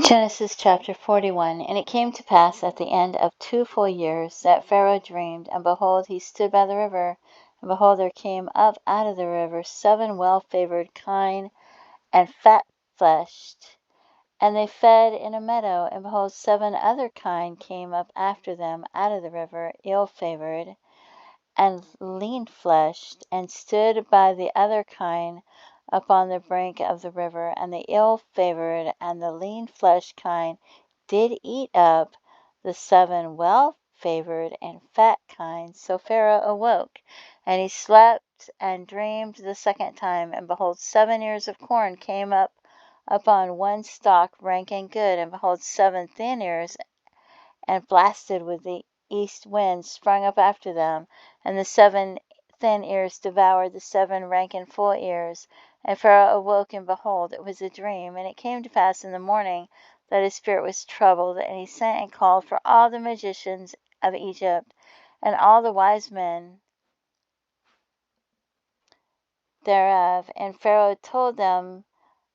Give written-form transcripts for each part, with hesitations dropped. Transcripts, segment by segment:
Genesis chapter 41. And it came to pass at the end of 2 full years that Pharaoh dreamed, and behold, he stood by the river, and behold, there came up out of the river 7 well-favored kine and fat-fleshed, and they fed in a meadow, and behold, 7 other kine came up after them out of the river, ill-favored and lean-fleshed, and stood by the other kine upon the brink of the river. And the ill-favored and the lean-fleshed kine did eat up the 7 well-favored and fat kine. So Pharaoh awoke, and he slept and dreamed the second time. And behold, 7 ears of corn came up upon one stalk, rank and good. And behold, 7 thin ears and blasted with the east wind sprung up after them, and the 7 thin ears devoured the 7 rank and full ears. And Pharaoh awoke, and behold, it was a dream. And it came to pass in the morning that his spirit was troubled, and he sent and called for all the magicians of Egypt, and all the wise men thereof. And Pharaoh told them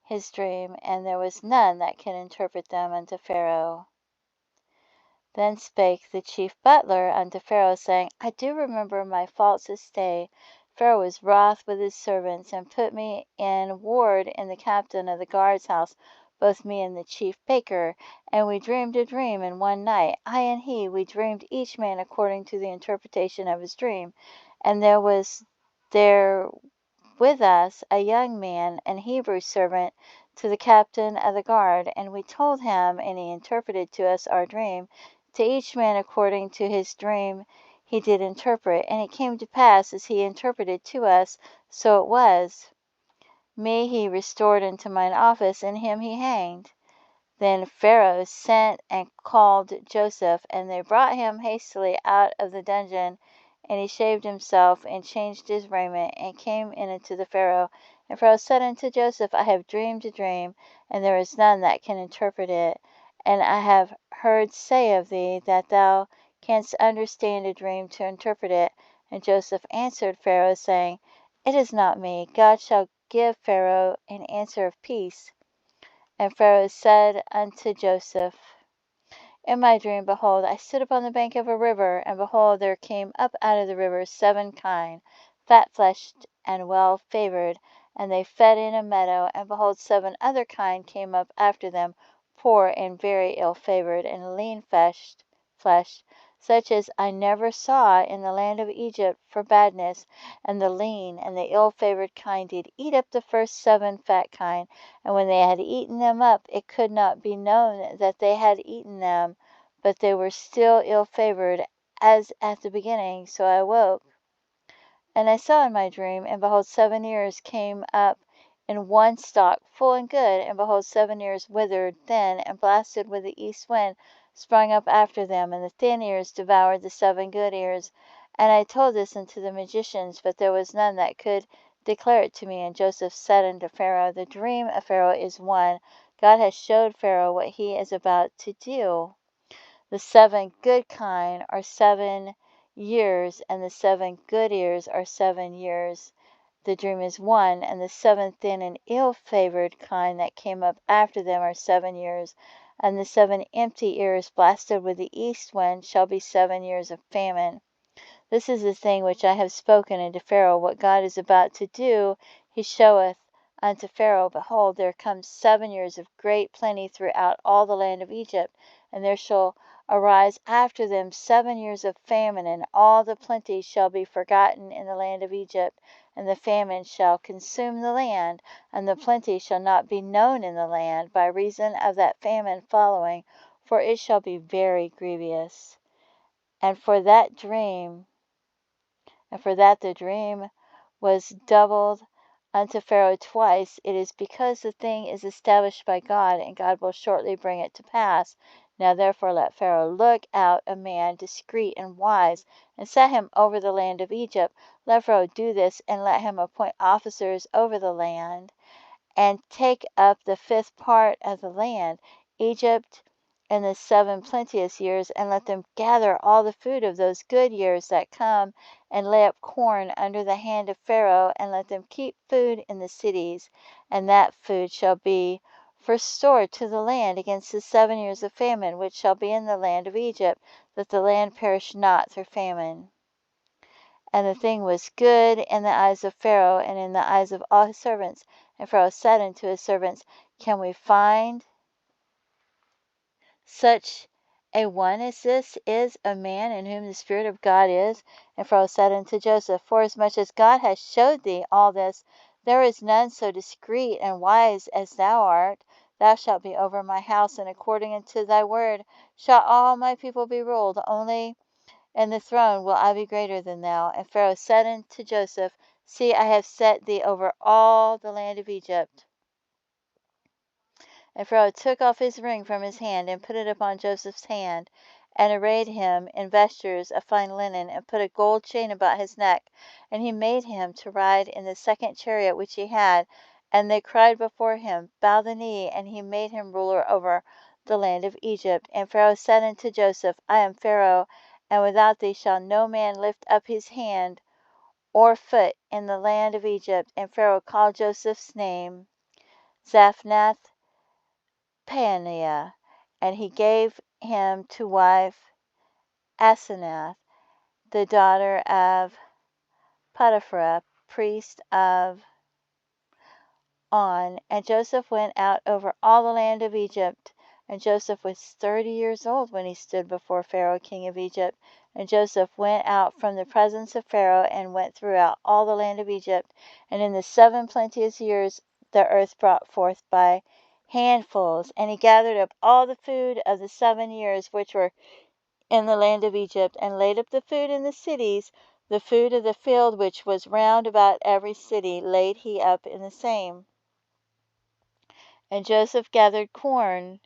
his dream, and there was none that could interpret them unto Pharaoh. Then spake the chief butler unto Pharaoh, saying, I do remember my faults this day. Pharaoh was wroth with his servants, and put me in ward in the captain of the guard's house, both me and the chief baker. And we dreamed a dream in one night, I and he. We dreamed each man according to the interpretation of his dream. And there was there with us a young man, an Hebrew servant to the captain of the guard. And we told him, and he interpreted to us our dream. To each man according to his dream he did interpret. And it came to pass, as he interpreted to us, so it was. Me he restored into mine office, and him he hanged. Then Pharaoh sent and called Joseph, and they brought him hastily out of the dungeon. And he shaved himself, and changed his raiment, and came in unto the Pharaoh. And Pharaoh said unto Joseph, I have dreamed a dream, and there is none that can interpret it. And I have heard say of thee, that thou canst understand a dream to interpret it. And Joseph answered Pharaoh, saying, It is not me. God shall give Pharaoh an answer of peace. And Pharaoh said unto Joseph, In my dream, behold, I stood upon the bank of a river, and behold, there came up out of the river 7 kine, fat-fleshed and well-favored, and they fed in a meadow. And behold, 7 other kine came up after them, poor and very ill-favored, and lean-fleshed, such as I never saw in the land of Egypt for badness. And the lean and the ill-favored kine did eat up the first 7 fat kine. And when they had eaten them up, it could not be known that they had eaten them, but they were still ill-favored, as at the beginning. So I awoke, and I saw in my dream, and behold, 7 ears came up in one stalk, full and good. And behold, 7 ears withered, thin, and blasted with the east wind sprung up after them. And the thin ears devoured the 7 good ears. And I told this unto the magicians, but there was none that could declare it to me. And Joseph said unto Pharaoh, The dream of Pharaoh is one. God has showed Pharaoh what he is about to do. The 7 good kine are 7 years, and the 7 good ears are 7 years. The dream is one. And the 7 thin and ill-favored kine that came up after them are 7 years. And the 7 empty ears blasted with the east wind shall be 7 years of famine. This is the thing which I have spoken unto Pharaoh. What God is about to do, he showeth unto Pharaoh. Behold, there come 7 years of great plenty throughout all the land of Egypt, and there shall arise after them 7 years of famine, and all the plenty shall be forgotten in the land of Egypt, and the famine shall consume the land, and the plenty shall not be known in the land by reason of that famine following, for it shall be very grievous. And for that the dream was doubled unto Pharaoh twice. It is because the thing is established by God, and God will shortly bring it to pass. Now therefore let Pharaoh look out a man discreet and wise, and set him over the land of Egypt. Let Pharaoh do this, and let him appoint officers over the land, and take up the 5th part of the land, Egypt, in the 7 plenteous years, and let them gather all the food of those good years that come, and lay up corn under the hand of Pharaoh, and let them keep food in the cities, and that food shall be for store to the land against the 7 years of famine which shall be in the land of Egypt, that the land perish not through famine. And the thing was good in the eyes of Pharaoh and in the eyes of all his servants. And Pharaoh said unto his servants, Can we find such a one as this is a man in whom the Spirit of God is? And Pharaoh said unto Joseph, Forasmuch as God hath showed thee all this, there is none so discreet and wise as thou art. Thou shalt be over my house, and according unto thy word shall all my people be ruled. Only in the throne will I be greater than thou. And Pharaoh said unto Joseph, See, I have set thee over all the land of Egypt. And Pharaoh took off his ring from his hand, and put it upon Joseph's hand, and arrayed him in vestures of fine linen, and put a gold chain about his neck. And he made him to ride in the second chariot which he had. And they cried before him, Bow the knee. And he made him ruler over the land of Egypt. And Pharaoh said unto Joseph, I am Pharaoh, and without thee shall no man lift up his hand or foot in the land of Egypt. And Pharaoh called Joseph's name Zaphnath Paneah, and he gave him to wife Asenath, the daughter of Potiphar, priest of On. And Joseph went out over all the land of Egypt. And Joseph was 30 years old when he stood before Pharaoh, king of Egypt. And Joseph went out from the presence of Pharaoh, and went throughout all the land of Egypt. And in the 7 plenteous years the earth brought forth by handfuls. And he gathered up all the food of the 7 years which were in the land of Egypt, and laid up the food in the cities. The food of the field which was round about every city laid he up in the same. And Joseph gathered corn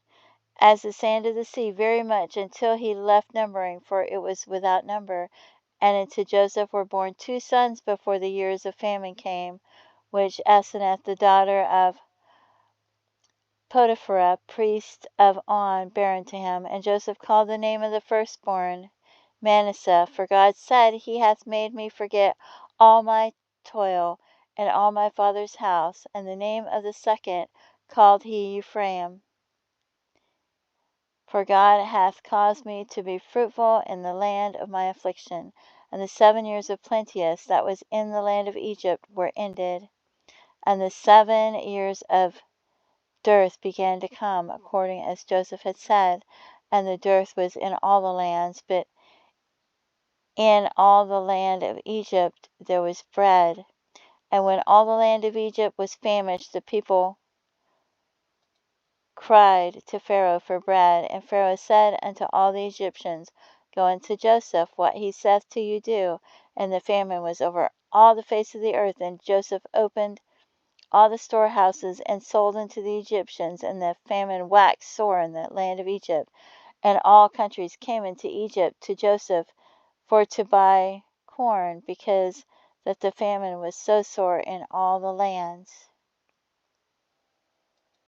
as the sand of the sea very much, until he left numbering, for it was without number. And unto Joseph were born 2 sons before the years of famine came, which Asenath the daughter of Potiphar, priest of On, bare unto him. And Joseph called the name of the firstborn Manasseh, for God said, He hath made me forget all my toil and all my father's house. And the name of the second called he Ephraim, for God hath caused me to be fruitful in the land of my affliction. And the 7 years of plenteous that was in the land of Egypt were ended, and the 7 years of dearth began to come, according as Joseph had said. And the dearth was in all the lands, but in all the land of Egypt there was bread. And when all the land of Egypt was famished, the people cried to Pharaoh for bread. And Pharaoh said unto all the Egyptians, Go unto Joseph, what he saith to you do. And the famine was over all the face of the earth. And Joseph opened all the storehouses, and sold unto the Egyptians. And the famine waxed sore in the land of Egypt. And all countries came into Egypt to Joseph for to buy corn, because that the famine was so sore in all the lands.